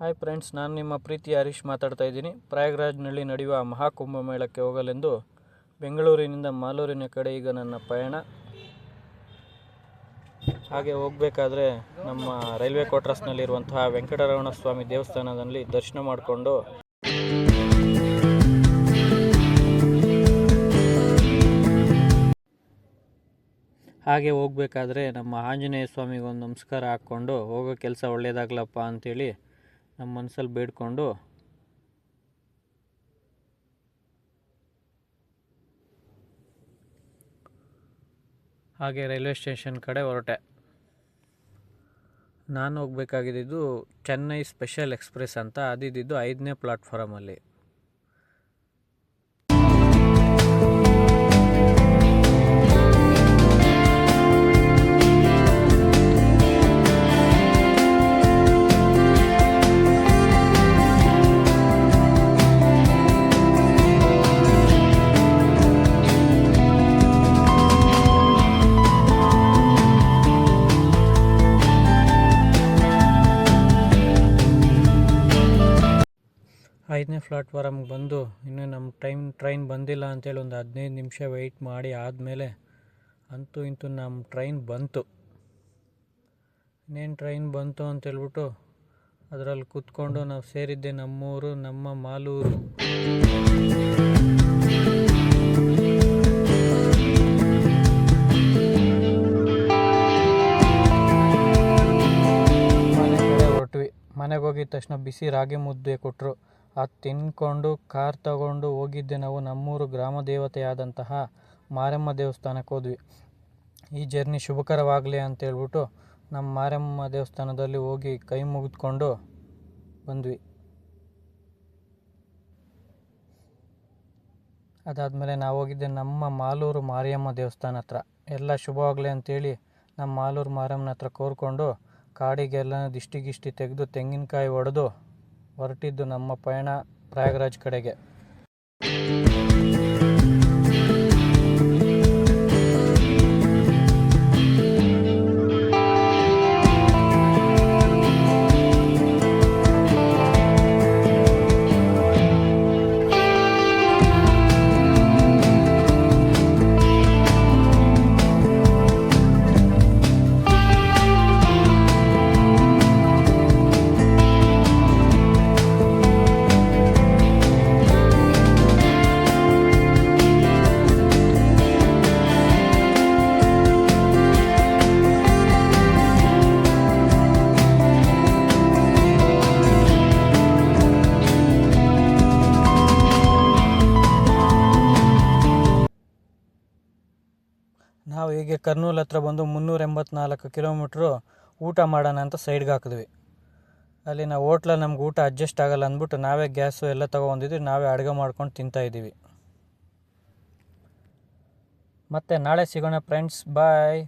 Hi friends, ನಾನು ನಿಮ್ಮ ಪ್ರೀತಿ ಹರೀಶ್ ಮಾತಾಡ್ತಾ ಇದ್ದೀನಿ. ಪ್ರಯಾಗ್ರಾಜ್ನಲ್ಲಿ ನಡೆಯುವ ಮಹಾಕುಂಭಮೇಳಕ್ಕೆ ಹೋಗಲೆಂದು ಬೆಂಗಳೂರಿನಿಂದ ಮಾಲೂರಿನ ಕಡೆ ಈಗ ನನ್ನ ಪಯಣ. ಹಾಗೆ ಹೋಗಬೇಕಾದ್ರೆ ನಮ್ಮ ರೈಲ್ವೆ ಕ್ವಾರ್ಟರ್ಸ್ನಲ್ಲಿರುವಂತಹ ವೆಂಕಟರಮಣ ಸ್ವಾಮಿ ದೇವಸ್ಥಾನದಲ್ಲಿ ದರ್ಶನ ಮಾಡಿಕೊಂಡು ನಮ್ಮ ಆಂಜನೇಯ ಸ್ವಾಮಿಗೆ ಒಂದು ನಮಸ್ಕಾರ ಹಾಕ್ಕೊಂಡು ಹೋಗೋ ಕೆಲಸ ಒಳ್ಳೆಯದಾಗ್ಲಪ್ಪ ಅಂಥೇಳಿ ನಮ್ಮ ಮನಸ್ಸಲ್ಲಿ ಬೇಡ್ಕೊಂಡು ಹಾಗೆ ರೈಲ್ವೆ ಸ್ಟೇಷನ್ ಕಡೆ ಹೊರಟೆ. ನಾನು ಹೋಗಬೇಕಾಗಿದ್ದು ಚೆನ್ನೈ ಸ್ಪೆಷಲ್ ಎಕ್ಸ್ಪ್ರೆಸ್ ಅಂತ, ಅದಿದ್ದು 5ನೇ ಪ್ಲಾಟ್ಫಾರಮಲ್ಲಿ. ಐದನೇ ಪ್ಲಾಟ್ಫಾರಮ್ಗೆ ಬಂದು ಇನ್ನೂ ನಮ್ಮ ಟ್ರೈನ್ ಬಂದಿಲ್ಲ ಅಂತೇಳಿ ಒಂದು 15 ನಿಮಿಷ ವೆಯ್ಟ್ ಮಾಡಿ ಆದಮೇಲೆ ಅಂತೂ ಇಂತೂ ನಮ್ಮ ಟ್ರೈನ್ ಬಂತು. ಇನ್ನೇನು ಟ್ರೈನ್ ಬಂತು ಅಂತೇಳ್ಬಿಟ್ಟು ಅದರಲ್ಲಿ ಕೂತ್ಕೊಂಡು ನಾವು ಸೇರಿದ್ದೆ ನಮ್ಮೂರು, ನಮ್ಮ ಮಾಲೂರು. ಮನೆ ಕಡೆ ಹೊರಟ್ವಿ. ಮನೆಗೆ ಹೋಗಿದ ತಕ್ಷಣ ಬಿಸಿ ರಾಗಿ ಮುದ್ದೆ ಕೊಟ್ಟರು. ಅದು ತಿಂದ್ಕೊಂಡು ಕಾರ್ ತಗೊಂಡು ಹೋಗಿದ್ದೆ ನಾವು ನಮ್ಮೂರು ಗ್ರಾಮ ದೇವತೆಯಾದಂತಹ ಮಾರಮ್ಮ ದೇವಸ್ಥಾನಕ್ಕೆ ಹೋದ್ವಿ. ಈ ಜರ್ನಿ ಶುಭಕರವಾಗಲಿ ಅಂತೇಳ್ಬಿಟ್ಟು ನಮ್ಮ ಮಾರಮ್ಮ ದೇವಸ್ಥಾನದಲ್ಲಿ ಹೋಗಿ ಕೈ ಮುಗಿದ್ಕೊಂಡು ಬಂದ್ವಿ. ಅದಾದಮೇಲೆ ನಾವು ಹೋಗಿದ್ದೆ ನಮ್ಮ ಮಾಲೂರು ಮಾರಿಯಮ್ಮ ದೇವಸ್ಥಾನ ಹತ್ರ. ಎಲ್ಲ ಶುಭವಾಗಲಿ ಅಂತೇಳಿ ನಮ್ಮ ಮಾಲೂರು ಮಾರಮ್ಮನ ಹತ್ರ ಕೋರ್ಕೊಂಡು ಕಾಡಿಗೆಲ್ಲ ದಿಷ್ಟಿ ತೆಗೆದು ತೆಂಗಿನಕಾಯಿ ಹೊಡೆದು ಹೊರಟಿದ್ದು ನಮ್ಮ ಪಯಣ ಪ್ರಯಾಗ್ರಾಜ್ ಕಡೆಗೆ. ನಾವು ಹೀಗೆ ಕರ್ನೂಲ್ ಹತ್ರ ಬಂದು 384 ಕಿಲೋಮೀಟ್ರು ಊಟ ಮಾಡೋಣ ಅಂತ ಸೈಡ್ಗೆ ಹಾಕಿದ್ವಿ. ಅಲ್ಲಿ ನಾವು ಹೋಟ್ಲಲ್ಲಿ ನಮ್ಗೆ ಊಟ ಅಡ್ಜಸ್ಟ್ ಆಗಲ್ಲ ಅಂದ್ಬಿಟ್ಟು ನಾವೇ ಗ್ಯಾಸು ಎಲ್ಲ ತೊಗೊಂಡಿದ್ವಿ, ನಾವೇ ಅಡುಗೆ ಮಾಡ್ಕೊಂಡು ತಿಂತಾಯಿದ್ದೀವಿ. ಮತ್ತು ನಾಳೆ ಸಿಗೋಣ ಫ್ರೆಂಡ್ಸ್, ಬಾಯ್.